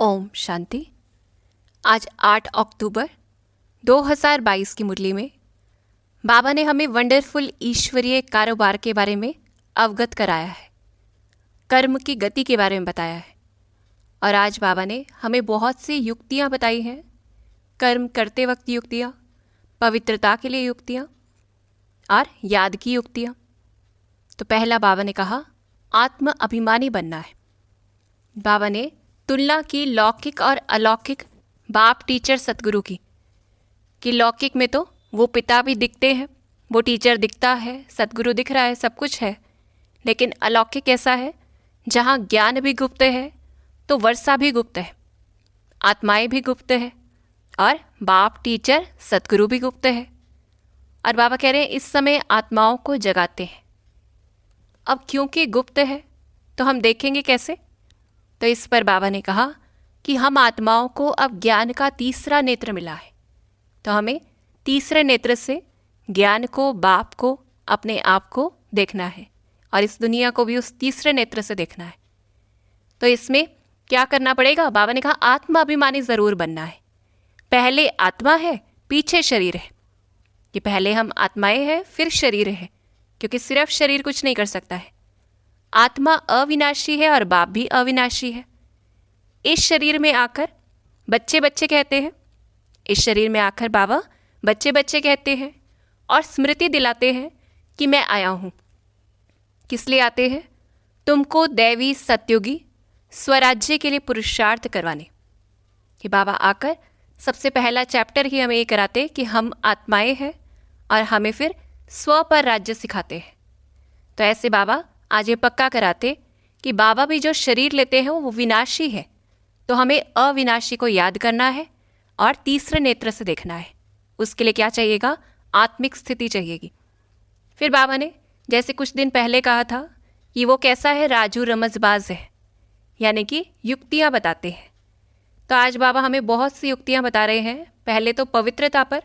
ओम शांति। आज 8 अक्टूबर 2022 की मुरली में बाबा ने हमें वंडरफुल ईश्वरीय कारोबार के बारे में अवगत कराया है, कर्म की गति के बारे में बताया है। और आज बाबा ने हमें बहुत सी युक्तियाँ बताई हैं, कर्म करते वक्त युक्तियाँ, पवित्रता के लिए युक्तियाँ और याद की युक्तियाँ। तो पहला बाबा ने कहा आत्म अभिमानी बनना है। बाबा ने तुलना की लौकिक और अलौकिक बाप टीचर सतगुरु की कि लौकिक में तो वो पिता भी दिखते हैं, वो टीचर दिखता है, सतगुरु दिख रहा है, सब कुछ है। लेकिन अलौकिक ऐसा है जहाँ ज्ञान भी गुप्त है तो वर्षा भी गुप्त है, आत्माएं भी गुप्त है और बाप टीचर सतगुरु भी गुप्त है। और बाबा कह रहे हैं इस समय आत्माओं को जगाते हैं। अब क्योंकि गुप्त है तो हम देखेंगे कैसे? तो इस पर बाबा ने कहा कि हम आत्माओं को अब ज्ञान का तीसरा नेत्र मिला है, तो हमें तीसरे नेत्र से ज्ञान को, बाप को, अपने आप को देखना है और इस दुनिया को भी उस तीसरे नेत्र से देखना है। तो इसमें क्या करना पड़ेगा? बाबा ने कहा आत्मा अभिमानी ज़रूर बनना है। पहले आत्मा है, पीछे शरीर है। कि पहले हम आत्माएं हैं, फिर शरीर है, क्योंकि सिर्फ शरीर कुछ नहीं कर सकता है। आत्मा अविनाशी है और बाप भी अविनाशी है। इस शरीर में आकर बच्चे बच्चे कहते हैं, इस शरीर में आकर बाबा बच्चे बच्चे कहते हैं और स्मृति दिलाते हैं कि मैं आया हूँ। किस लिए आते हैं? तुमको दैवी सत्युगी स्वराज्य के लिए पुरुषार्थ करवाने। कि बाबा आकर सबसे पहला चैप्टर ही हमें ये कराते कि हम आत्माएं हैं और हमें फिर स्व पर राज्य सिखाते हैं। तो ऐसे बाबा आज ये पक्का कराते कि बाबा भी जो शरीर लेते हैं वो विनाशी है, तो हमें अविनाशी को याद करना है और तीसरे नेत्र से देखना है। उसके लिए क्या चाहिएगा? आत्मिक स्थिति चाहिएगी। फिर बाबा ने जैसे कुछ दिन पहले कहा था कि वो कैसा है, राजू रमजबाज है, यानी कि युक्तियाँ बताते हैं। तो आज बाबा हमें बहुत सी युक्तियाँ बता रहे हैं। पहले तो पवित्रता पर,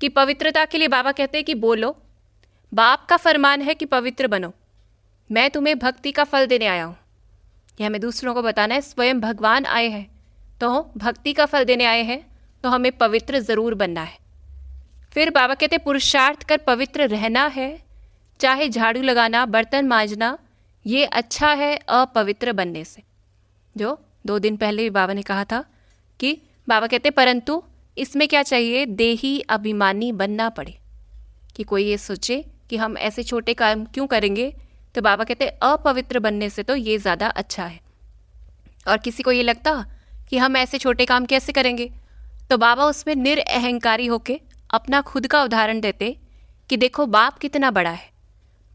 कि पवित्रता के लिए बाबा कहते हैं कि बोलो, बाप का फरमान है कि पवित्र बनो, मैं तुम्हें भक्ति का फल देने आया हूँ। यह हमें दूसरों को बताना है, स्वयं भगवान आए हैं तो भक्ति का फल देने आए हैं, तो हमें पवित्र ज़रूर बनना है। फिर बाबा कहते पुरुषार्थ कर पवित्र रहना है, चाहे झाड़ू लगाना, बर्तन मांजना, ये अच्छा है अपवित्र बनने से। जो 2 दिन पहले बाबा ने कहा था कि बाबा कहते परंतु इसमें क्या चाहिए? देही अभिमानी बनना पड़े। कि कोई ये सोचे कि हम ऐसे छोटे काम क्यों करेंगे, तो बाबा कहते अपवित्र बनने से तो ये ज़्यादा अच्छा है। और किसी को ये लगता कि हम ऐसे छोटे काम कैसे करेंगे, तो बाबा उसमें निरअहंकारी होके अपना खुद का उदाहरण देते कि देखो बाप कितना बड़ा है,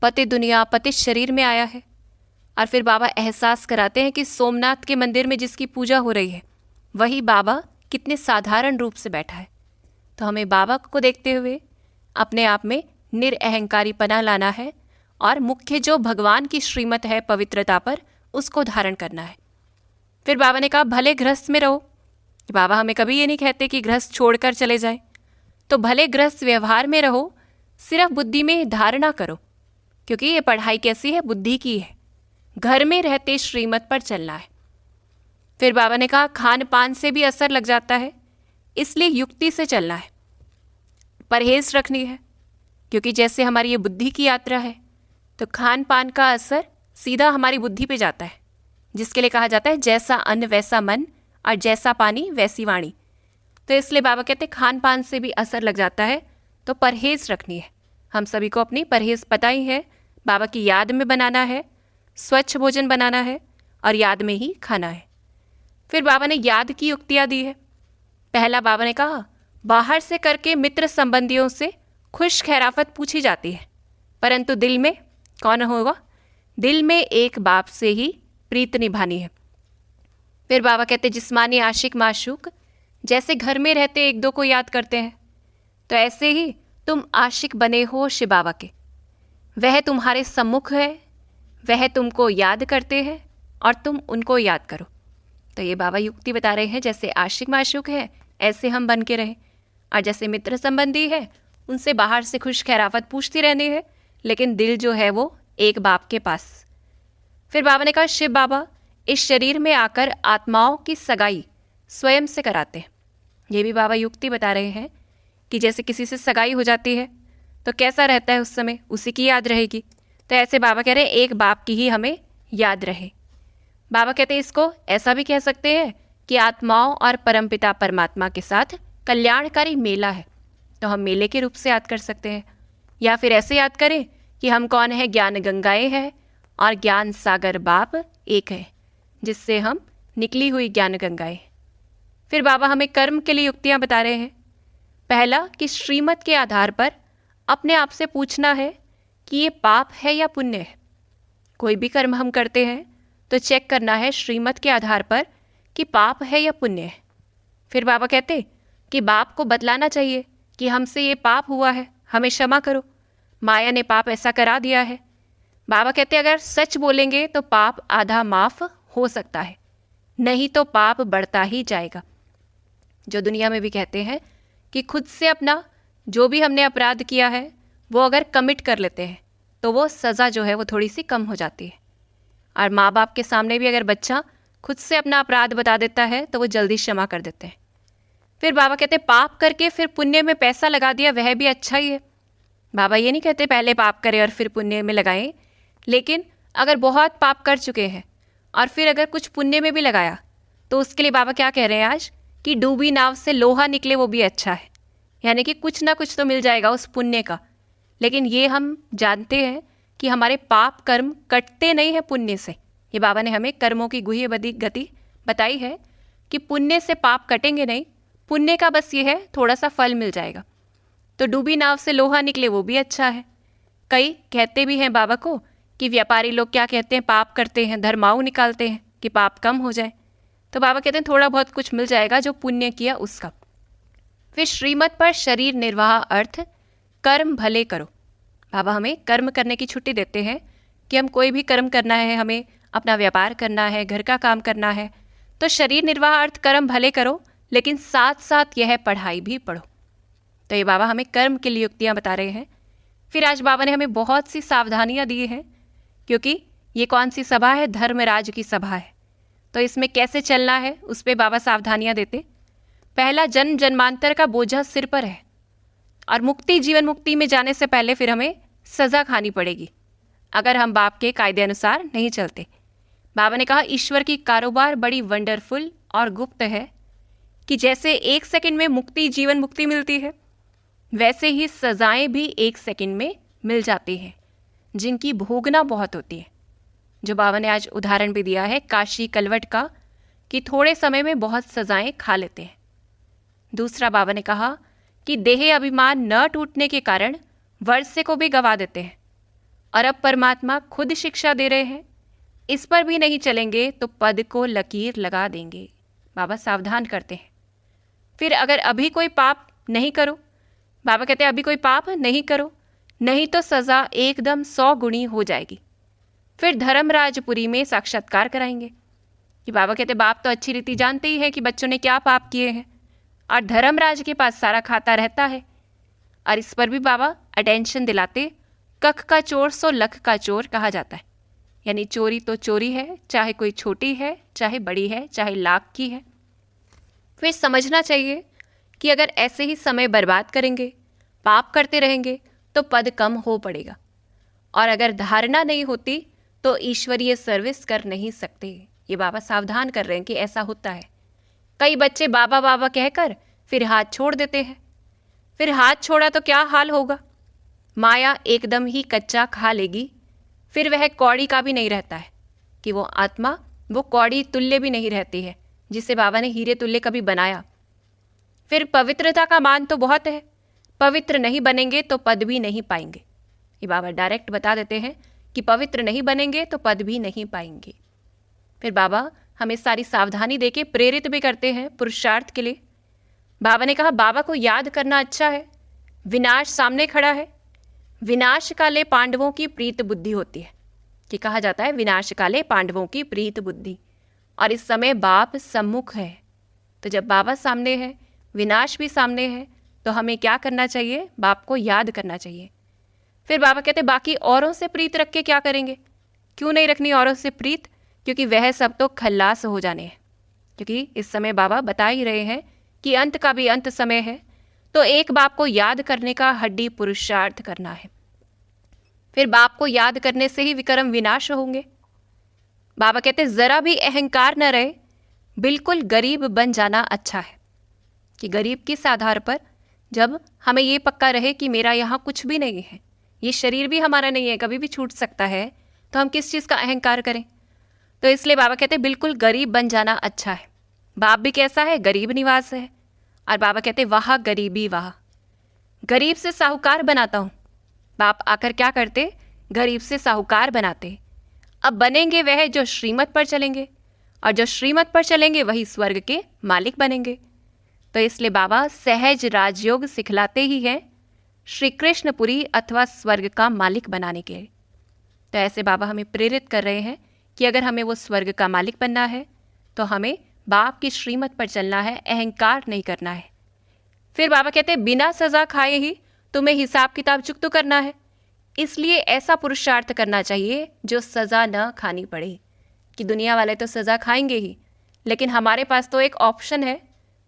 पति दुनिया, पति शरीर में आया है। और फिर बाबा एहसास कराते हैं कि सोमनाथ के मंदिर में जिसकी पूजा हो रही है वही बाबा कितने साधारण रूप से बैठा है। तो हमें बाबा को देखते हुए अपने आप में निरअहंकारीपना लाना है और मुख्य जो भगवान की श्रीमत है पवित्रता पर, उसको धारण करना है। फिर बाबा ने कहा भले गृहस्थ में रहो। बाबा हमें कभी ये नहीं कहते कि गृहस्थ छोड़कर चले जाएं, तो भले गृहस्थ व्यवहार में रहो, सिर्फ बुद्धि में धारणा करो, क्योंकि ये पढ़ाई कैसी है? बुद्धि की है। घर में रहते श्रीमत पर चलना है। फिर बाबा ने कहा खान पान से भी असर लग जाता है, इसलिए युक्ति से चलना है, परहेज रखनी है, क्योंकि जैसे हमारी ये बुद्धि की यात्रा है तो खान पान का असर सीधा हमारी बुद्धि पे जाता है, जिसके लिए कहा जाता है जैसा अन्न वैसा मन और जैसा पानी वैसी वाणी। तो इसलिए बाबा कहते खान पान से भी असर लग जाता है, तो परहेज रखनी है। हम सभी को अपनी परहेज पता ही है, बाबा की याद में बनाना है, स्वच्छ भोजन बनाना है और याद में ही खाना है। फिर बाबा ने याद की युक्तियाँ दी है। पहला बाबा ने कहा बाहर से करके मित्र संबंधियों से खुश खैराफत पूछी जाती है, परंतु दिल में कौन होगा? दिल में एक बाप से ही प्रीत निभानी है। फिर बाबा कहते जिस्मानी आशिक माशूक जैसे घर में रहते एक दो को याद करते हैं, तो ऐसे ही तुम आशिक बने हो शिव बाबा के। वह तुम्हारे सम्मुख है, वह तुमको याद करते हैं और तुम उनको याद करो। तो ये बाबा युक्ति बता रहे हैं, जैसे आशिक माशूक है ऐसे हम बन के रहें, और जैसे मित्र संबंधी है उनसे बाहर से खुश खैराफत पूछती रहनी है, लेकिन दिल जो है वो एक बाप के पास। फिर बाबा ने कहा शिव बाबा इस शरीर में आकर आत्माओं की सगाई स्वयं से कराते हैं। ये भी बाबा युक्ति बता रहे हैं कि जैसे किसी से सगाई हो जाती है तो कैसा रहता है, उस समय उसी की याद रहेगी। तो ऐसे बाबा कह रहे हैं एक बाप की ही हमें याद रहे। बाबा कहते हैं इसको ऐसा भी कह सकते हैं कि आत्माओं और परमपिता परमात्मा के साथ कल्याणकारी मेला है, तो हम मेले के रूप से याद कर सकते हैं। या फिर ऐसे याद करें कि हम कौन है, ज्ञान गंगाएं हैं और ज्ञान सागर बाप एक है, जिससे हम निकली हुई ज्ञान गंगाएं। फिर बाबा हमें कर्म के लिए युक्तियाँ बता रहे हैं। पहला कि श्रीमत के आधार पर अपने आप से पूछना है कि ये पाप है या पुण्य है। कोई भी कर्म हम करते हैं तो चेक करना है श्रीमत के आधार पर कि पाप है या पुण्य है। फिर बाबा कहते कि बाप को बतलाना चाहिए कि हमसे ये पाप हुआ है, हमें क्षमा करो, माया ने पाप ऐसा करा दिया है। बाबा कहते अगर सच बोलेंगे तो पाप आधा माफ हो सकता है, नहीं तो पाप बढ़ता ही जाएगा। जो दुनिया में भी कहते हैं कि खुद से अपना जो भी हमने अपराध किया है वो अगर कमिट कर लेते हैं तो वो सज़ा जो है वो थोड़ी सी कम हो जाती है। और माँ बाप के सामने भी अगर बच्चा खुद से अपना अपराध बता देता है तो वो जल्दी क्षमा कर देते हैं। फिर बाबा कहते पाप करके फिर पुण्य में पैसा लगा दिया वह भी अच्छा ही है। बाबा ये नहीं कहते पहले पाप करें और फिर पुण्य में लगाएं, लेकिन अगर बहुत पाप कर चुके हैं और फिर अगर कुछ पुण्य में भी लगाया तो उसके लिए बाबा क्या कह रहे हैं आज कि डूबी नाव से लोहा निकले वो भी अच्छा है। यानी कि कुछ ना कुछ तो मिल जाएगा उस पुण्य का। लेकिन ये हम जानते हैं कि हमारे पाप कर्म कटते नहीं हैं पुण्य से। ये बाबा ने हमें कर्मों की गुह्य गति बताई है कि पुण्य से पाप कटेंगे नहीं, पुण्य का बस ये है थोड़ा सा फल मिल जाएगा। तो डूबी नाव से लोहा निकले वो भी अच्छा है। कई कहते भी हैं बाबा को कि व्यापारी लोग क्या कहते हैं, पाप करते हैं धर्माऊ निकालते हैं कि पाप कम हो जाए। तो बाबा कहते हैं थोड़ा बहुत कुछ मिल जाएगा जो पुण्य किया उसका। फिर श्रीमत पर शरीर निर्वाह अर्थ कर्म भले करो। बाबा हमें कर्म करने की छुट्टी देते हैं कि हम कोई भी कर्म करना है, हमें अपना व्यापार करना है, घर का काम करना है, तो शरीर निर्वाह अर्थ कर्म भले करो, लेकिन साथ साथ यह पढ़ाई भी पढ़ो। तो ये बाबा हमें कर्म के लिए युक्तियाँ बता रहे हैं। फिर आज बाबा ने हमें बहुत सी सावधानियाँ दी हैं, क्योंकि ये कौन सी सभा है, धर्मराज की सभा है, तो इसमें कैसे चलना है उस पर बाबा सावधानियाँ देते। पहला, जन्म जन्मांतर का बोझा सिर पर है और मुक्ति जीवन मुक्ति में जाने से पहले फिर हमें सज़ा खानी पड़ेगी अगर हम बाप के कायदे अनुसार नहीं चलते। बाबा ने कहा ईश्वर की कारोबार बड़ी वंडरफुल और गुप्त है कि जैसे 1 सेकंड में मुक्ति जीवन मुक्ति मिलती है, वैसे ही सज़ाएं भी 1 सेकंड में मिल जाती हैं, जिनकी भोगना बहुत होती है। जो बाबा ने आज उदाहरण भी दिया है काशी कलवट का कि थोड़े समय में बहुत सज़ाएं खा लेते हैं। दूसरा, बाबा ने कहा कि देह अभिमान न टूटने के कारण वर्षे को भी गवा देते हैं और अब परमात्मा खुद शिक्षा दे रहे हैं, इस पर भी नहीं चलेंगे तो पद को लकीर लगा देंगे। बाबा सावधान करते हैं। फिर अगर अभी कोई पाप नहीं करो, बाबा कहते हैं अभी कोई पाप नहीं करो, नहीं तो सज़ा एकदम 100 गुणी हो जाएगी। फिर धर्मराजपुरी में साक्षात्कार कराएंगे कि बाबा कहते बाप तो अच्छी रीति जानते ही है कि बच्चों ने क्या पाप किए हैं और धर्मराज के पास सारा खाता रहता है। और इस पर भी बाबा अटेंशन दिलाते, कख का चोर सो लख का चोर कहा जाता है। यानी चोरी तो चोरी है, चाहे कोई छोटी है, चाहे बड़ी है, चाहे लाख की है। फिर समझना चाहिए कि अगर ऐसे ही समय बर्बाद करेंगे, पाप करते रहेंगे तो पद कम हो पड़ेगा, और अगर धारणा नहीं होती तो ईश्वरीय सर्विस कर नहीं सकते। ये बाबा सावधान कर रहे हैं कि ऐसा होता है। कई बच्चे बाबा बाबा कहकर फिर हाथ छोड़ देते हैं। फिर हाथ छोड़ा तो क्या हाल होगा, माया एकदम ही कच्चा खा लेगी। फिर वह कौड़ी का भी नहीं रहता है कि वो आत्मा वो कौड़ी तुल्य भी नहीं रहती है जिसे बाबा ने हीरे तुल्य कभी बनाया। फिर पवित्रता का मान तो बहुत है, पवित्र नहीं बनेंगे तो पद भी नहीं पाएंगे। ये बाबा डायरेक्ट बता देते हैं कि पवित्र नहीं बनेंगे तो पद भी नहीं पाएंगे। फिर बाबा हमें सारी सावधानी देके प्रेरित भी करते हैं पुरुषार्थ के लिए। बाबा ने कहा बाबा को याद करना अच्छा है, विनाश सामने खड़ा है। विनाश काले पांडवों की प्रीत बुद्धि होती है कि कहा जाता है विनाश काले पांडवों की प्रीत बुद्धि, और इस समय बाप सम्मुख है। तो जब बाबा सामने है, विनाश भी सामने है, तो हमें क्या करना चाहिए, बाप को याद करना चाहिए। फिर बाबा कहते बाकी औरों से प्रीत रख के क्या करेंगे, क्यों नहीं रखनी औरों से प्रीत, क्योंकि वह सब तो खल्लास हो जाने हैं। क्योंकि इस समय बाबा बता ही रहे हैं कि अंत का भी अंत समय है, तो एक बाप को याद करने का हड्डी पुरुषार्थ करना है। फिर बाप को याद करने से ही विक्रम विनाश होंगे। बाबा कहते जरा भी अहंकार न रहे, बिल्कुल गरीब बन जाना अच्छा है। कि गरीब किस आधार पर? जब हमें ये पक्का रहे कि मेरा यहाँ कुछ भी नहीं है, ये शरीर भी हमारा नहीं है, कभी भी छूट सकता है, तो हम किस चीज़ का अहंकार करें? तो इसलिए बाबा कहते बिल्कुल गरीब बन जाना अच्छा है। बाप भी कैसा है? गरीब निवास है। और बाबा कहते वाह गरीबी वाह, गरीब से साहूकार बनाता हूँ। बाप आकर क्या करते? गरीब से साहूकार बनाते। अब बनेंगे वह जो श्रीमत पर चलेंगे, और जो श्रीमत पर चलेंगे वही स्वर्ग के मालिक बनेंगे। तो इसलिए बाबा सहज राजयोग सिखलाते ही हैं श्री कृष्णपुरी अथवा स्वर्ग का मालिक बनाने के। तो ऐसे बाबा हमें प्रेरित कर रहे हैं कि अगर हमें वो स्वर्ग का मालिक बनना है तो हमें बाप की श्रीमत पर चलना है, अहंकार नहीं करना है। फिर बाबा कहते हैं बिना सज़ा खाए ही तुम्हें हिसाब किताब चुकता करना है, इसलिए ऐसा पुरुषार्थ करना चाहिए जो सज़ा न खानी पड़े। कि दुनिया वाले तो सज़ा खाएंगे ही, लेकिन हमारे पास तो एक ऑप्शन है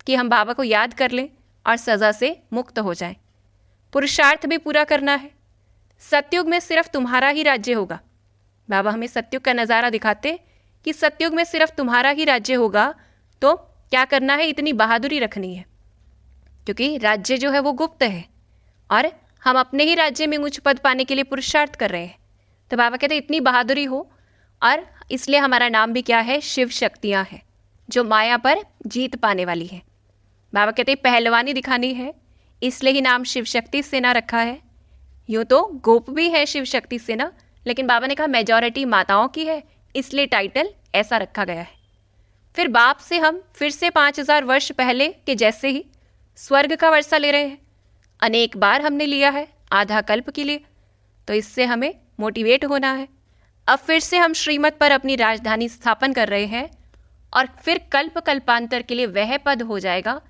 कि हम बाबा को याद कर लें और सज़ा से मुक्त हो जाएं। पुरुषार्थ भी पूरा करना है। सतयुग में सिर्फ तुम्हारा ही राज्य होगा। बाबा हमें सतयुग का नज़ारा दिखाते कि सतयुग में सिर्फ तुम्हारा ही राज्य होगा। तो क्या करना है? इतनी बहादुरी रखनी है, क्योंकि राज्य जो है वो गुप्त है और हम अपने ही राज्य में उच्च पद पाने के लिए पुरुषार्थ कर रहे हैं। तो बाबा कहते हैं इतनी बहादुरी हो, और इसलिए हमारा नाम भी क्या है? शिव शक्तियाँ हैं, जो माया पर जीत पाने वाली है। बाबा कहते हैं पहलवानी दिखानी है, इसलिए ही नाम शिव शक्ति सेना रखा है। यूँ तो गोप भी है शिव शक्ति सेना, लेकिन बाबा ने कहा मेजॉरिटी माताओं की है, इसलिए टाइटल ऐसा रखा गया है। फिर बाप से हम फिर से 5000 वर्ष पहले के जैसे ही स्वर्ग का वर्षा ले रहे हैं। अनेक बार हमने लिया है, आधा कल्प के लिए, तो इससे हमें मोटिवेट होना है। अब फिर से हम श्रीमत पर अपनी राजधानी स्थापन कर रहे हैं, और फिर कल्प कल्पांतर के लिए वह पद हो जाएगा,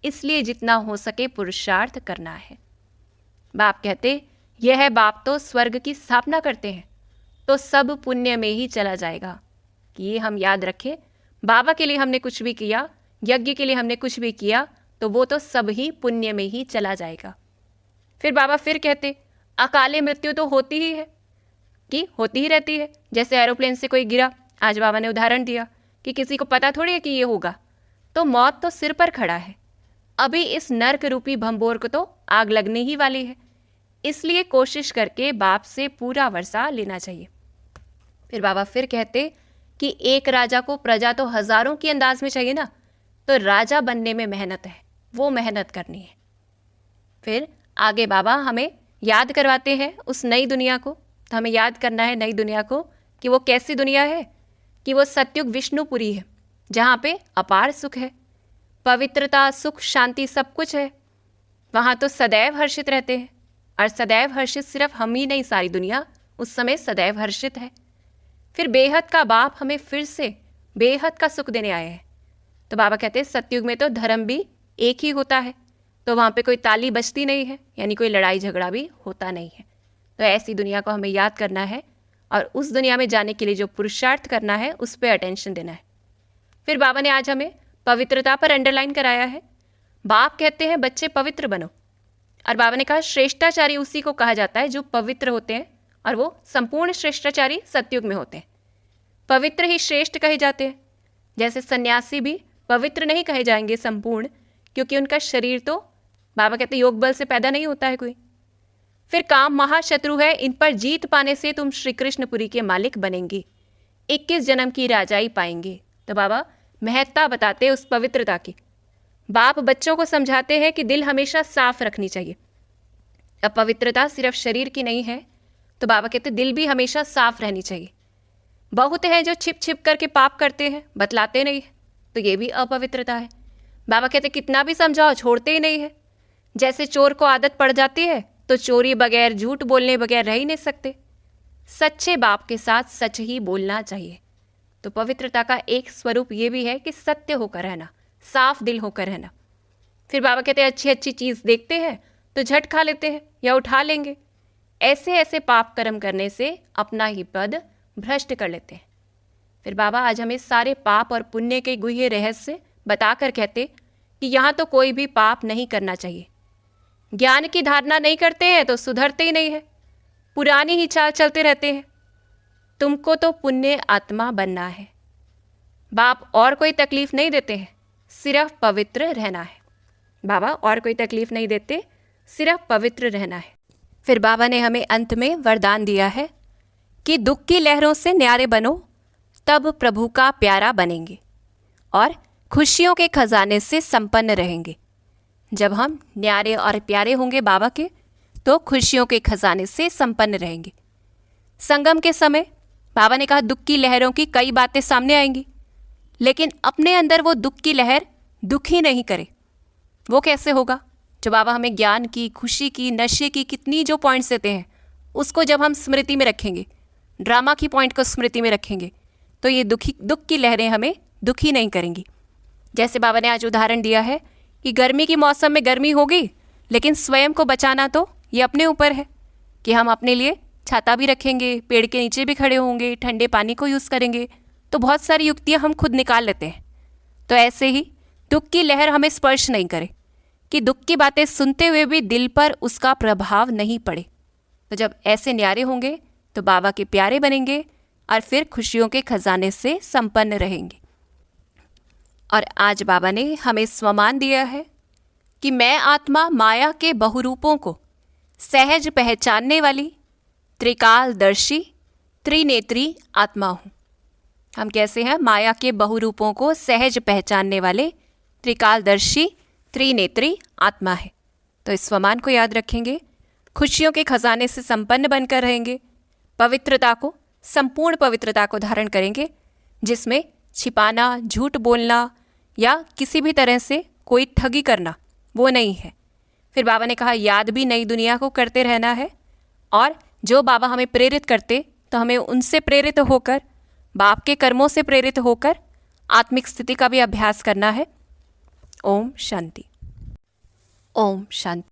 इसलिए जितना हो सके पुरुषार्थ करना है। बाप कहते यह है बाप तो स्वर्ग की स्थापना करते हैं, तो सब पुण्य में ही चला जाएगा। कि ये हम याद रखें, बाबा के लिए हमने कुछ भी किया, यज्ञ के लिए हमने कुछ भी किया, तो वो तो सब ही पुण्य में ही चला जाएगा। फिर बाबा फिर कहते अकाले मृत्यु तो होती ही है, कि होती ही रहती है। जैसे एरोप्लेन से कोई गिरा, आज बाबा ने उदाहरण दिया कि किसी को पता थोड़ी है कि ये होगा, तो मौत तो सिर पर खड़ा है। अभी इस नर्क रूपी भंबोर को तो आग लगने ही वाली है, इसलिए कोशिश करके बाप से पूरा वर्षा लेना चाहिए। फिर बाबा फिर कहते कि एक राजा को प्रजा तो हजारों की अंदाज में चाहिए ना, तो राजा बनने में मेहनत है, वो मेहनत करनी है। फिर आगे बाबा हमें याद करवाते हैं उस नई दुनिया को। तो हमें याद करना है नई दुनिया को कि वो कैसी दुनिया है, कि वो सतयुग विष्णुपुरी है, जहाँ पे अपार सुख है, पवित्रता, सुख, शांति सब कुछ है। वहाँ तो सदैव हर्षित रहते हैं, और सदैव हर्षित सिर्फ हम ही नहीं, सारी दुनिया उस समय सदैव हर्षित है। फिर बेहद का बाप हमें फिर से बेहद का सुख देने आए हैं। तो बाबा कहते हैं सतयुग में तो धर्म भी एक ही होता है, तो वहाँ पे कोई ताली बजती नहीं है, यानी कोई लड़ाई झगड़ा भी होता नहीं है। तो ऐसी दुनिया को हमें याद करना है, और उस दुनिया में जाने के लिए जो पुरुषार्थ करना है उस पर अटेंशन देना है। फिर बाबा ने आज हमें पवित्रता पर अंडरलाइन कराया है। बाप कहते हैं बच्चे पवित्र बनो, और बाबा ने कहा श्रेष्ठाचारी उसी को कहा जाता है जो पवित्र होते हैं, और वो संपूर्ण श्रेष्ठाचारी सतयुग में होते हैं। पवित्र ही श्रेष्ठ कहे जाते हैं। जैसे सन्यासी भी पवित्र नहीं कहे जाएंगे संपूर्ण, क्योंकि उनका शरीर तो बाबा कहते योग बल से पैदा नहीं होता है कोई। फिर काम महाशत्रु है, इन पर जीत पाने से तुम श्री कृष्णपुरी के मालिक बनेंगे, 21 जन्म की राजाई पाएंगे। तो बाबा महत्ता बताते उस पवित्रता की। बाप बच्चों को समझाते हैं कि दिल हमेशा साफ रखनी चाहिए। अब पवित्रता सिर्फ शरीर की नहीं है, तो बाबा कहते दिल भी हमेशा साफ रहनी चाहिए। बहुत हैं जो छिप छिप करके पाप करते हैं, बतलाते नहीं है, तो ये भी अपवित्रता है। बाबा कहते कितना भी समझाओ छोड़ते ही नहीं है। जैसे चोर को आदत पड़ जाती है, तो चोरी बगैर, झूठ बोलने बगैर रह ही नहीं सकते। सच्चे बाप के साथ सच ही बोलना चाहिए। तो पवित्रता का एक स्वरूप ये भी है कि सत्य होकर रहना, साफ दिल होकर रहना। फिर बाबा कहते हैं अच्छी अच्छी चीज़ देखते हैं तो झट खा लेते हैं या उठा लेंगे। ऐसे ऐसे पाप कर्म करने से अपना ही पद भ्रष्ट कर लेते हैं। फिर बाबा आज हमें सारे पाप और पुण्य के गुह्य रहस्य बताकर कहते कि यहाँ तो कोई भी पाप नहीं करना चाहिए। ज्ञान की धारणा नहीं करते हैं तो सुधरते ही नहीं है, पुरानी ही चाल चलते रहते हैं। तुमको तो पुण्य आत्मा बनना है। बाप और कोई तकलीफ नहीं देते हैं, सिर्फ पवित्र रहना है। बाबा और कोई तकलीफ नहीं देते, सिर्फ पवित्र रहना है। फिर बाबा ने हमें अंत में वरदान दिया है कि दुख की लहरों से न्यारे बनो, तब प्रभु का प्यारा बनेंगे और खुशियों के खजाने से संपन्न रहेंगे। जब हम न्यारे और प्यारे होंगे बाबा के, तो खुशियों के खजाने से संपन्न रहेंगे। संगम के समय बाबा ने कहा दुख की लहरों की कई बातें सामने आएंगी, लेकिन अपने अंदर वो दुख की लहर दुखी नहीं करे। वो कैसे होगा? जो बाबा हमें ज्ञान की, खुशी की, नशे की कितनी जो पॉइंट्स देते हैं, उसको जब हम स्मृति में रखेंगे, ड्रामा की पॉइंट को स्मृति में रखेंगे, तो ये दुख की लहरें हमें दुखी नहीं करेंगी। जैसे बाबा ने आज उदाहरण दिया है कि गर्मी की मौसम में गर्मी होगी, लेकिन स्वयं को बचाना तो ये अपने ऊपर है कि हम अपने लिए छाता भी रखेंगे, पेड़ के नीचे भी खड़े होंगे, ठंडे पानी को यूज़ करेंगे। तो बहुत सारी युक्तियाँ हम खुद निकाल लेते हैं। तो ऐसे ही दुख की लहर हमें स्पर्श नहीं करे कि दुख की बातें सुनते हुए भी दिल पर उसका प्रभाव नहीं पड़े। तो जब ऐसे न्यारे होंगे तो बाबा के प्यारे बनेंगे और फिर खुशियों के खजाने से संपन्न रहेंगे। और आज बाबा ने हमें स्वमान दिया है कि मैं आत्मा माया के बहुरूपों को सहज पहचानने वाली त्रिकालदर्शी त्रिनेत्री आत्मा हूँ। हम कैसे हैं? माया के बहुरूपों को सहज पहचानने वाले त्रिकालदर्शी त्रिनेत्री आत्मा है। तो इस स्वमान को याद रखेंगे, खुशियों के खजाने से संपन्न बनकर रहेंगे, पवित्रता को, संपूर्ण पवित्रता को धारण करेंगे, जिसमें छिपाना, झूठ बोलना या किसी भी तरह से कोई ठगी करना वो नहीं है। फिर बाबा ने कहा याद भी नई दुनिया को करते रहना है, और जो बाबा हमें प्रेरित करते तो हमें उनसे प्रेरित होकर, बाप के कर्मों से प्रेरित होकर आत्मिक स्थिति का भी अभ्यास करना है। ओम शांति। ओम शांति।